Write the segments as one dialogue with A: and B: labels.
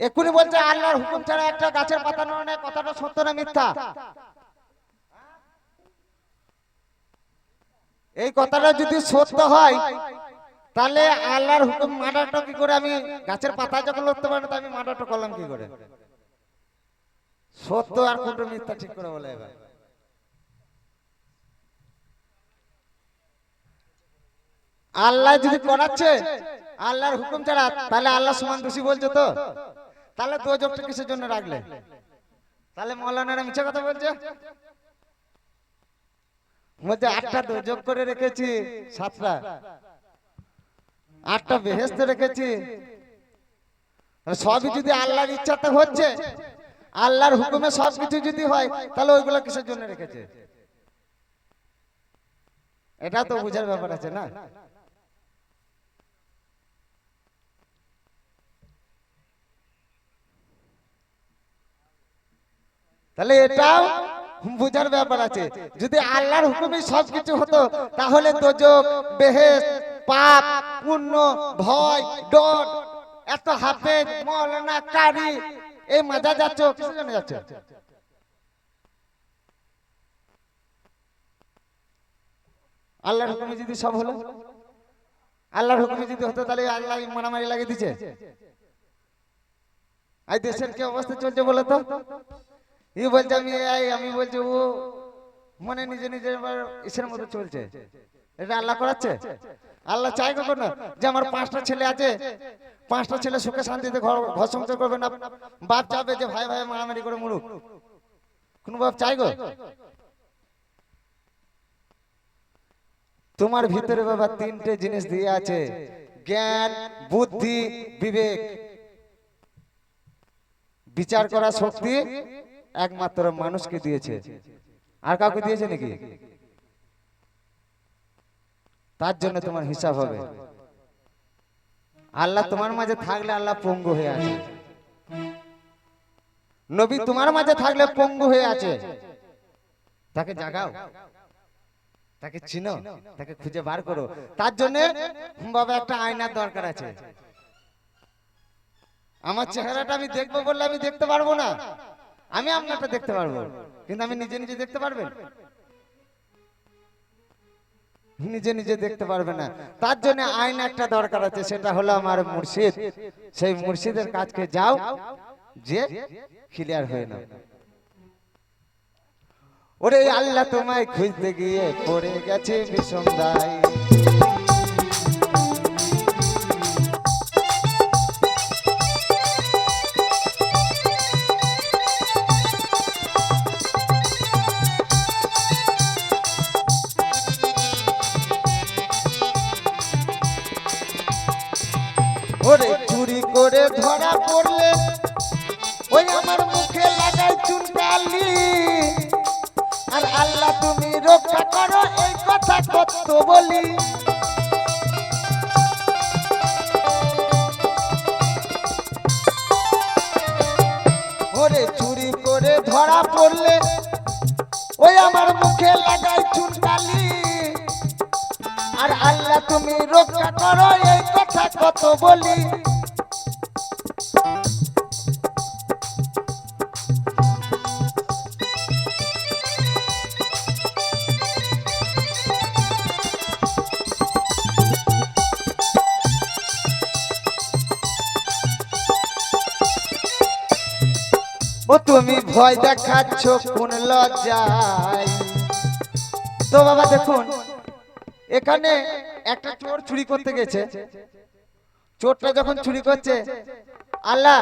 A: এক্ষুনি বলছে আল্লাহর হুকুম ছাড়া একটা গাছের পাতা নড়ে না, কথাটা সত্য না মিথ্যা? এই কথাটা যদি সত্য হয় তাহলে আল্লাহর হুকুম মানাটা কি করে? আমি গাছের পাতা যখন লড়তে পারি না, আমি মানাটা করলাম কি করে? সত্য আর কোনটা মিথ্যা ঠিক করে বলে এবার। আল্লাহ যদি করাচ্ছে আল্লাহর হুকুম ছাড়া, তাহলে আল্লাহ সমান দোষী বলছে তো? তাহলে দোজখটা কিসের জন্য রাখলে? তাহলে মৌলানারা মিছে কথা বলছে। বলছে 8টা দোজখ করে রেখেছি, 7টা, 8টা বেহেশতে রেখেছি। সবই যদি আল্লাহর ইচ্ছাতে হচ্ছে, আল্লাহর হুকুমে সবকিছু যদি হয়, তাহলে ওইগুলো কিসের জন্য রেখেছে? এটা তো বুঝার ব্যাপার আছে না? তাহলে এটাও বুঝার ব্যাপার আছে। যদি আল্লাহর হুকুমে সবকিছু হতো, তাহলে দোজখ, বেহেশত, পাপ, পুণ্য, ভয়, ডর, এত হাফেজ, মাওলানা, কারি, এই মজা যাচ্ছে কিসের জন্য যাচ্ছে? আল্লাহর হুকুমে যদি সব হলো, আল্লাহর হুকুমে যদি হতো, তাহলে আল্লাহ মারামারি লাগিয়ে দিচ্ছে। এই দেশের কি অবস্থা চলছে বলো তো? ই বলছে আমি বলছি ও, মনে নিজে নিজে ইসের মতো চলছে। এটা আল্লাহ করাচ্ছে? আল্লাহ চাই কখনো যে আমার 5টা ছেলে আছে, 5টা ছেলে সুখে শান্তিতে ঘর সংসার করবে না? বাপ চাবে যে ভাই ভাই মারামারি করে মরুক? কোন বাপ চাই গো? তোমার ভিতরে বাবা 3টে জিনিস দিয়ে আছে, জ্ঞান, বুদ্ধি, বিবেক। বিচার করার শক্তি একমাত্র মানুষকে দিয়েছে, আর কাউকে দিয়েছে নাকি? তার জন্য তোমার হিসাব হবে। আল্লাহ তোমার মাঝে থাকলে আল্লাহ পঙ্গু হয়ে আছে, নবী তোমার মাঝে থাকলে পঙ্গু হয়ে আছে। তাকে জাগাও, তাকে চিনো, তাকে খুঁজে বার করো। তার জন্য বাবা একটা আয়নার দরকার আছে। আমার চেহারাটা আমি দেখবো বললে আমি দেখতে পারবো না। আমি আপনারটা দেখতে পারবো, কিন্তু আমি নিজে নিজে দেখতে পারবেন? নিজে নিজে দেখতে পারবে না। তার জন্য আয়না একটা দরকার আছে, সেটা হলো আমার মুর্শিদ। সেই মুর্শিদের কাছকে যাও, যে ক্লিয়ার হয়ে নাও। ওরে আল্লাহ তোমায় খুঁজতে গিয়ে পড়ে গেছে বিষম দায়। ওরে চুরি করে ধরা পড়লে ওই আমার মুখে লাগাই চুনকালি। আর আল্লাহ তুমি রক্ষা করো, এই কথা কত বলি। ওরে চুরি করে ধরা পড়লে ওই আমার মুখে লাগাই চুনকালি। আর আল্লাহ তুমি রক্ষা করো, এই কথা কত বলি। ও তুমি ভয় দেখাচ্ছ কোন লজ্জায়? তো বাবা দেখুন, এখানে একটা চোর চুরি করতে গেছে। চোরটা যখন চুরি করছে, আল্লাহ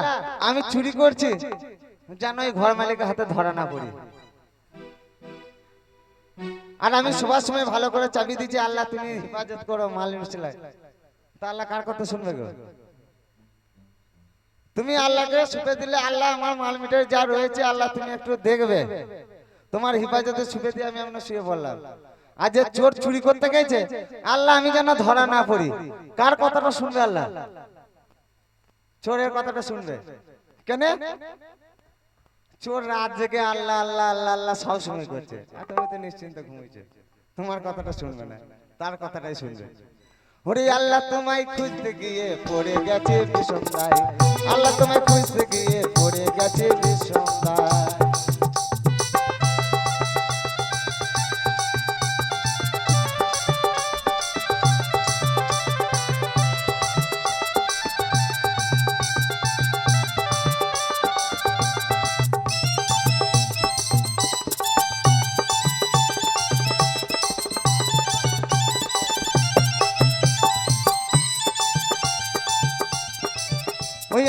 A: আমি চুরি করছি যেন এই ঘর মালিকের হাতে ধরা না পড়ি। আর আমি সবার সময় ভালো করে চাবি দিচ্ছি, আল্লাহ তুমি হেফাজত করো মাল মিশলাই। তা আল্লাহ কার কথা শুনবে গো? তুমি আল্লাহকে সুপে দিলে, আল্লাহ আমার মাল মিটার যা রয়েছে আল্লাহ তুমি একটু দেখবে, তোমার হেফাজতে সুপে দিয়ে আমি আপনার শুয়ে বললাম। আজ যে চোর চুরি করতে গেছে, আল্লাহ আমি যেন ধরা না পড়ি। কার কথাটা শুনবে আল্লাহ? চোরের কথাটা শুনবে। কেন? চোর রাত জেগে আল্লাহ আল্লাহ আল্লাহ আল্লাহ সব সময় করছে, তুমি তো নিশ্চিন্তে ঘুমিয়েছে, তোমার কথাটা শুনবে না, তার কথাটাই শুনবে। ওরে আল্লাহ তোমায় খুঁজতে গিয়ে পড়ে গেছে বিষম দায়। আল্লাহ তোমায় খুঁজতে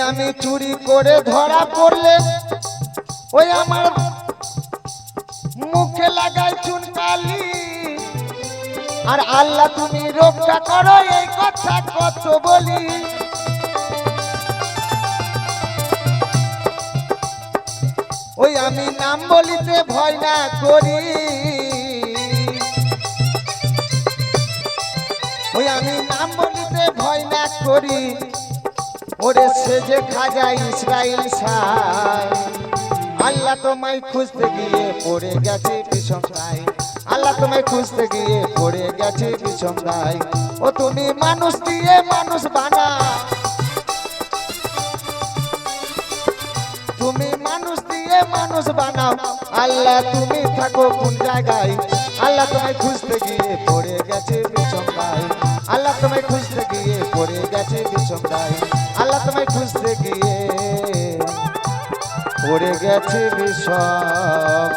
A: আমি চুরি করে ধরা পড়লে ওই আমার মুখে লাগাই চুনকালি, আর আল্লাহ তুমি রক্ষা করো এই কথা কত বলি। ওই আমি নাম বলিতে ভয় না করি, ওই আমি নাম বলিতে ভয় না করি। ওরে সে যে খাজা ইসরাইল সাই, আল্লাহ তোমায় খুঁজতে গিয়ে পড়ে গেছে বিষমদায়, আল্লাহ তোমায় খুঁজতে গিয়ে পড়ে গেছে বিষমদায়। ও তুমি মানুষ দিয়ে মানুষ বানাও, তুমি মানুষ দিয়ে মানুষ বানাও, আল্লাহ তুমি থাকো কোন জায়গায়। আল্লাহ তোমায় খুঁজতে গিয়ে পড়ে গেছে বিষমদায়, আল্লাহ তোমায় খুঁজতে গিয়ে পড়ে গেছে বিষমদায়, আল্লাহ তোমায় খুঁজতে গিয়ে পড়ে গেছে বিষমদায়।